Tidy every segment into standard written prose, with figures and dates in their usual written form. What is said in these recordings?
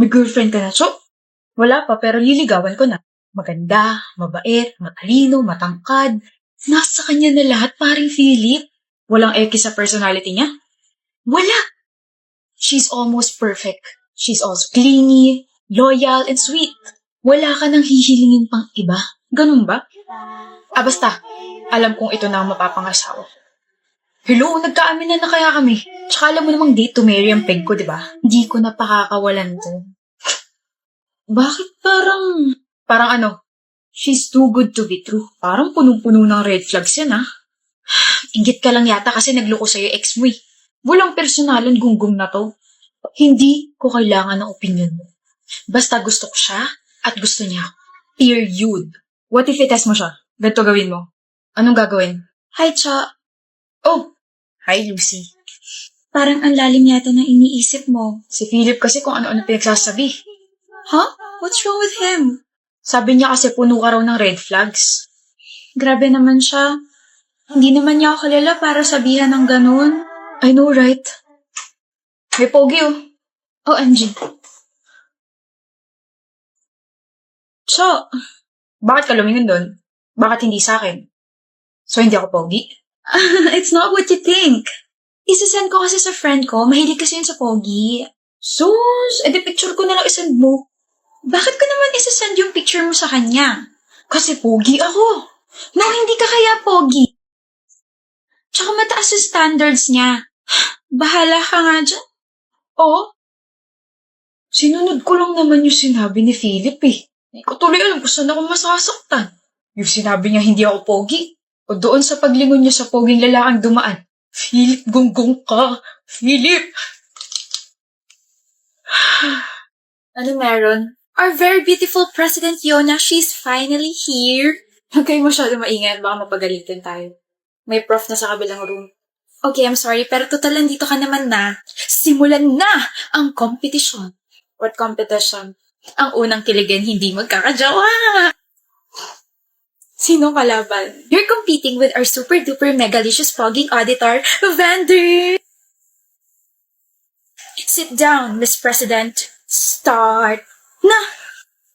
May girlfriend ka na, Cho? Wala pa, pero liligawan ko na. Maganda, mabait, matalino, matangkad. Nasa kanya na lahat, paring Philip. Walang eki sa personality niya? Wala! She's almost perfect. She's also clingy, loyal, and sweet. Wala ka nang hihilingin pang iba. Ganun ba? Basta. Alam kong ito na ang mapapangasawa. Hello, nagkaaminan na kaya kami. Tsaka alam mo namang date to marry ang peg ko, di ba? Hindi ko na pakakawalan to. Bakit parang... Parang ano? She's too good to be true. Parang punong-puno ng red flags yan, ah. Inggit ka lang yata kasi nagloko sa'yo ex mo, eh. Walang personalan gunggong na to. Hindi ko kailangan ng opinion mo. Basta gusto ko siya at gusto niya. Period. What if i-test mo siya? Ganito gawin mo. Anong gagawin? Hi, Cha. Oh, hi, Lucy. Parang ang lalim yata ng iniisip mo. Si Philip kasi kung ano-ano pinagsasabi. Huh? What's wrong with him? Sabi niya kasi puno ka raw ng red flags. Grabe naman siya. Hindi naman niya ako kilala para sabihan ng ganun. I know, right? May pogi, oh. OMG. Cho, bakit ka lumingin doon? Bakit hindi sa akin? So, hindi ako pogi? It's not what you think. Isasend ko kasi sa friend ko. Mahilig kasi yun sa pogi. Sus, edi picture ko na lang isend mo. Bakit ko naman isasend yung picture mo sa kanya? Kasi pogi ako. No, hindi ka kaya pogi. Tsaka mataas yung standards niya. Bahala ka nga dyan. Oo. Sinunod ko lang naman yung sinabi ni Philip, eh. Hindi ko tuloy alam kung saan ako masasaktan. Yung sinabi niya hindi ako pogi. O doon sa paglingon niya sa poging lalaking dumaan. Philip, gonggong ka. Philip! Ano meron? Our very beautiful President Yona, she's finally here. Huwag kayo masyado maingay, baka mapagalitin tayo. May prof na sa kabilang room. Okay, I'm sorry, pero total nandito ka naman na. Simulan na ang competition. What competition? Ang unang kiligin, hindi magkakajowa. Sino kalaban? You're competing with our super-duper megalicious fogging auditor, Vander! Sit down, Miss President. Start na!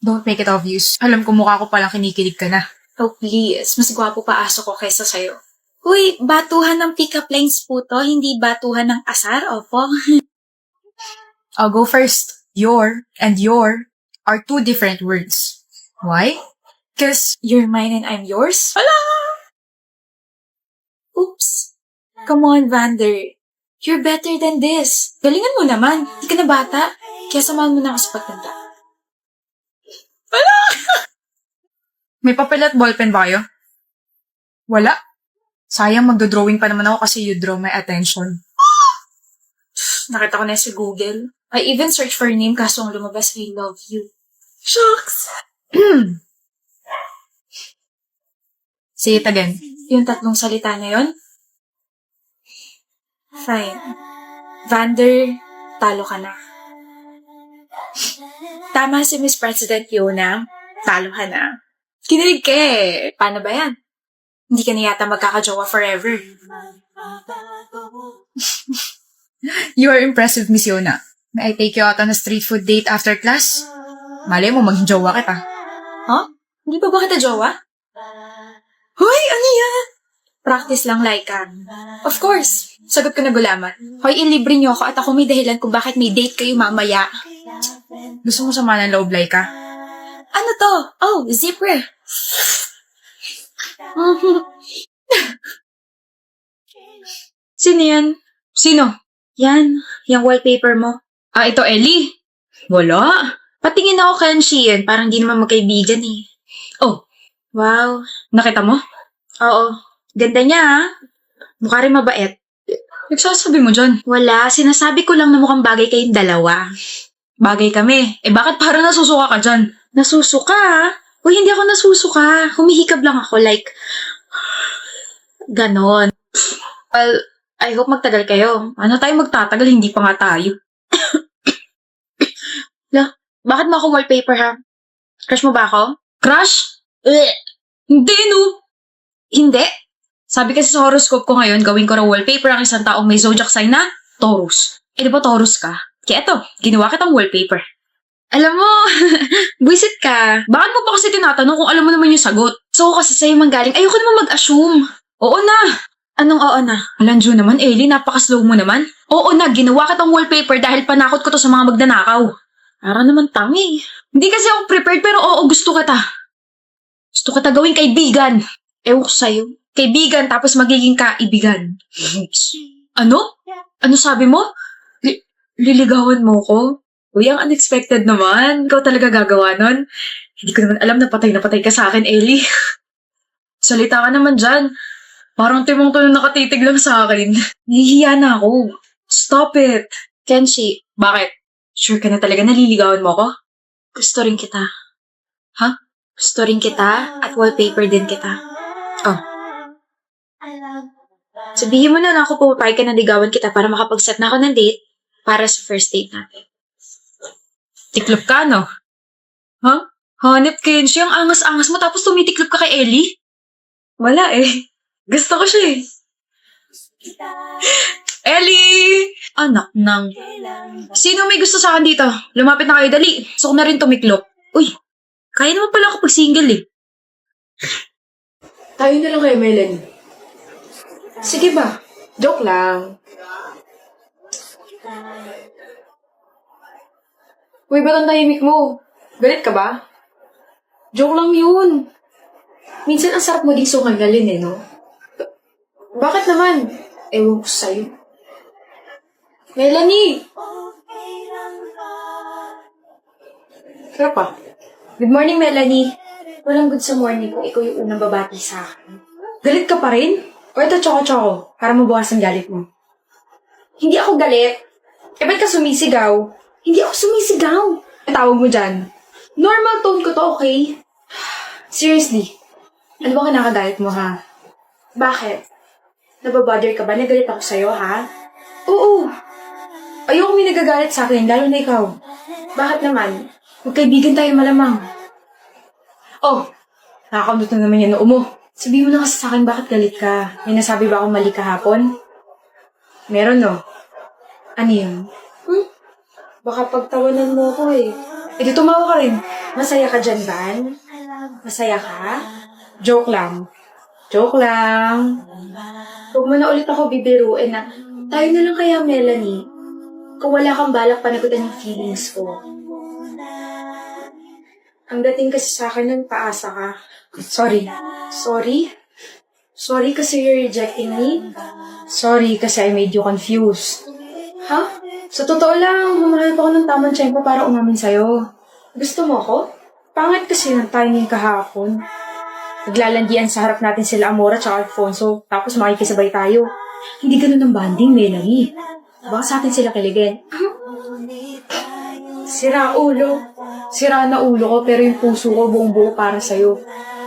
Don't make it obvious. Alam ko mukha ko palang kinikilig ka na. Oh, please. Mas gwapo pa aso ko kaysa sa'yo. Uy, batuhan ng pick-up lines po to, hindi batuhan ng asar, opo. I'll go first. Your and your are two different words. Why? Because you're mine and I'm yours? Hala! Oops. Come on, Vander. You're better than this. Galingan mo naman. Hindi ka na bata. Kaya samahan mo na ako sa pagtanda. Hala! May papel at ballpen ba kayo? Wala. Sayang, magdodrawing pa naman ako kasi you draw my attention. Nakita ko na sa Google. I even searched for your name kaso ang lumabas, I love you. Shucks! Say it again. Yung tatlong salita na yun? Fine. Vander, talo ka na. Tama si Miss President Yona. Talo ka na. Kinilig ka eh. Paano ba yan? Hindi ka na yata magkakajowa forever. You are impressive, Miss Yona. May I take you out on a street food date after class? Malay mo, maging jowa kita. Huh? Hindi ba kita jowa? Hoy, ano yan? Practice lang, Laika. Of course. Sagot ko na gulaman. Hoy, ilibre niyo ako at ako may dahilan kung bakit may date kayo mamaya. Gusto mo sama ng loob, Laika? Ano to? Oh, zipper. Sino yan? Sino? Yan. Yung wallpaper mo. Ito, Ellie. Wala. Patingin ako kanshi yan. Parang di naman magkaibigan eh. Oh, wow. Nakita mo? Oo. Ganda niya ha. Mukha rin mabait. Nagsasabi mo dyan? Wala. Sinasabi ko lang na mukhang bagay kayong dalawa. Bagay kami. Bakit parang nasusuka ka dyan? Nasusuka ha? Uy, hindi ako nasusuka. Humihikab lang ako like... Ganon. Well, I hope magtagal kayo. Ano tayo magtatagal? Hindi pa nga tayo. Bakit mo ako wallpaper ha? Crush mo ba ako? Crush? Hindi no. Hindi? Sabi kasi sa horoscope ko ngayon, gawin ko raw wallpaper ang isang taong may zodiac sign na Taurus. Di ba Taurus ka? Kaya eto, ginawa kitang wallpaper. Alam mo, buisit ka. Bakit mo pa kasi tinatanong kung alam mo naman yung sagot? So kasi sa'yo manggaling, ayoko naman mag-assume. Oo na. Anong oo na? Alanjo naman, Ellie, napaka-slow mo naman. Oo na, ginawa kitang wallpaper dahil panakot ko to sa mga magnanakaw. Para naman tangi. Hindi kasi ako prepared pero oo, gusto kita. Gusto kita gawing kaibigan. Ewan ko sa'yo. Kaibigan tapos magiging kaibigan. Ano? Ano sabi mo? Liligawan mo ko? Uy, ang unexpected naman. Ikaw talaga gagawa nun? Hindi ko naman alam na patay ka sa akin, Ellie. Salita ka naman dyan. Parang timong to na nakatitig lang sa akin. Nahihiya na ako. Stop it. Kenshi, bakit? Sure ka na talaga naliligawan mo ko? Gusto rin kita. Ha? Gusto rin kita at wallpaper din kita. Oh. Sabihin mo na lang ako pumapayag ka na ligawan kita para makapag-set na ako ng date para sa first date natin. Tiklop ka, no? Ha? Hanep, Kenshi, ang angas-angas mo tapos tumitiklop ka kay Ellie? Wala eh. Gusto ko siya eh. Ellie! Anak ng... Sino may gusto sa akin dito? Lumapit na kayo, dali. Gusto ko na rin tumiklop. Uy, kaya naman pala ako pag single eh. Tayo na lang kayo, Melanie. Sige ba? Joke lang. Uy, ba't ang tahimik mo? Galit ka ba? Joke lang yun. Minsan ang sarap maging sungagalin eh, no? Bakit naman? Ewan ko sa'yo. Melanie! Sarap pa. Good morning, Melanie. Walang good sa morning kung ikaw yung unang babati sa akin. Galit ka pa rin? O ito, choco-choco, para mabawasan galit mo. Hindi ako galit. Eh, ba't ka sumisigaw? Hindi ako sumisigaw. Ang tawag mo dyan. Normal tone ko to, okay? Seriously. Ano ba kinakagalit mo, ha? Bakit? Nababother ka ba? Nagalit ako sa'yo, ha? Oo. Ayoko may nagagalit sa akin, lalo na ikaw. Bakit naman? Magkaibigan tayo malamang. Oh, nakakamdot na naman yan noo mo. Sabihin mo na kasi sa akin bakit galit ka. May nasabi ba akong mali kahapon? Meron, no? Ano yun? Baka pagtawanan mo ako eh. Eh, di tumawa ka rin. Masaya ka dyan, Van? Masaya ka? Joke lang. Joke lang. Huwag mo na ulit ako bibiruin na tayo na lang kaya, Melanie. Kung wala kang balak panagutan yung feelings ko. Ang dating kasi sa akin nun, paasa ka. Sorry. Sorry? Sorry kasi you're rejecting me? Sorry kasi I made you confused. Ha? Sa totoo lang, humahanap ako ng tamang tiyempo para umamin sa'yo. Gusto mo ako? Pangit kasi ng timing kahapon. Naglalandian sa harap natin sila Amora at Alfonso, tapos makikisabay tayo. Hindi ganun ang banding, Melanie. Baka sa atin sila kiligin. Sira ulo. Sira na ulo ko pero yung puso ko buong buo para sa'yo.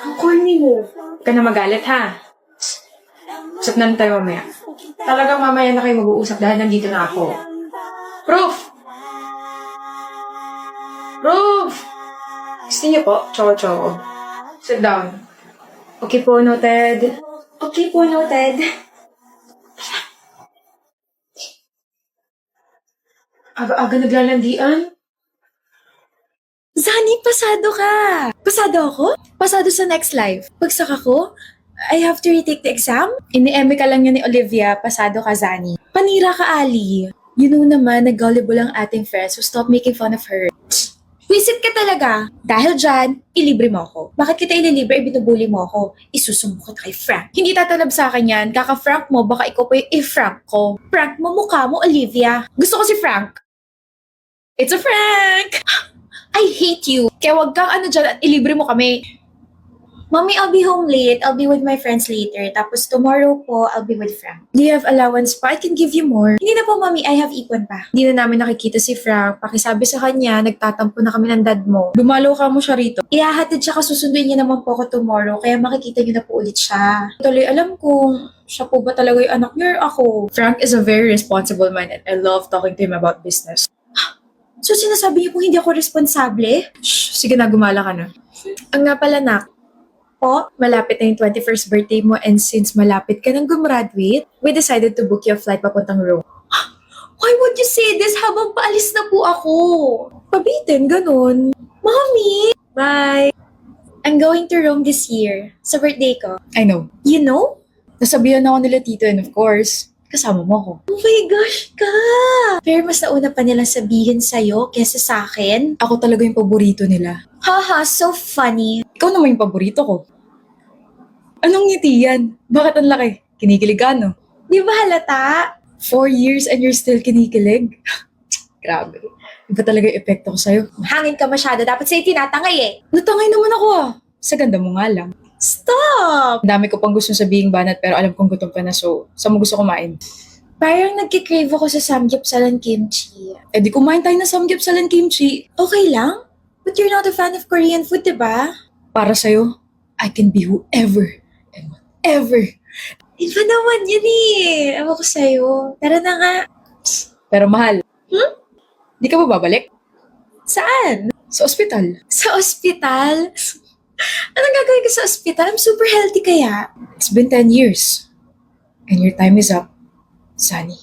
Ang corny mo. Huwag ka na magalit, ha? Usap na lang tayo mamaya. Talagang mamaya na kayo mag-uusap dahil nandito na ako. Proof! Proof! Gusto niyo po? Choco-choco. Sit down. Okay po, noted. Okay po, noted. Aga-aga naglalandian? Zani, pasado ka! Pasado ako? Pasado sa next life. Pagsak ako, I have to retake the exam? Ini-eme ka lang yun ni Olivia, pasado ka, Zani. Panira ka, Ali. You know naman na gullible ang ating friends, so stop making fun of her. Visit ka talaga. Dahil dyan, ilibre mo ako. Bakit kita ililibre, binubuli mo ako? Isusumbo kita kay Frank. Hindi tatalab sa akin yan. Kaka-Frank mo, baka ikaw pa yung i-Frank ko. Frank mo, mukha mo, Olivia. Gusto ko si Frank. It's a Frank! I hate you. Kaya wag kang ano dyan at ilibre mo kami. Mommy, I'll be home late. I'll be with my friends later. Tapos tomorrow po, I'll be with Frank. Do you have allowance pa? I can give you more. Hindi na po, Mommy. I have ipon pa. Hindi na namin nakikita si Frank. Pakisabi sa kanya, nagtatampo na kami ng dad mo. Dumalo ka mo siya rito. Ihahatid siya kasusunduin niya naman po ako tomorrow. Kaya makikita niyo na po ulit siya. Tuloy alam kung siya po ba talaga yung anak niyo or ako. Frank is a very responsible man and I love talking to him about business. So sinasabi niyo po hindi ako responsable? Shh, sige na, gumala ka na. Ang nga pala, Nak, po, malapit na yung 21st birthday mo and since malapit ka nang gumraduate, we decided to book your flight papuntang Rome. Why would you say this habang paalis na po ako? Pabitin, ganun. Mommy! Bye! I'm going to Rome this year. Sa birthday ko. I know. You know? Nasabihan ako nila tito and of course, kasama mo ako. Oh my gosh ka! Pero mas nauna pa nilang sabihin sa'yo kesa sa akin. Ako talaga yung paborito nila. Haha, so funny. Ikaw naman yung paborito ko. Anong ngiti yan? Bakit ang laki? Kinikilig ka, no? Di ba halata? 4 years and you're still kinikilig? Grabe. Iba talaga yung epekto ko sa'yo. Hangin ka masyado. Dapat sa'yo tinatangay eh. Natangay naman ako ah. Sa ganda mo nga lang. Stop! Ang dami ko pang gustong sabihin banat pero alam kong gutom ka na so saan mo gusto kumain? Parang nagkikrave ako sa samgyeopsal and kimchi. Eh di kumain tayo ng samgyeopsal and kimchi. Okay lang? But you're not a fan of Korean food, diba? Para sa'yo, I can be whoever and whatever. Iba naman yun eh. Ewan ko sa'yo. Tara na nga. Pero mahal. Di ka ba babalik? Saan? Sa ospital. Sa ospital? Anong gagawin ko sa ospital? I'm super healthy kaya. It's been 10 years. And your time is up, Sunny.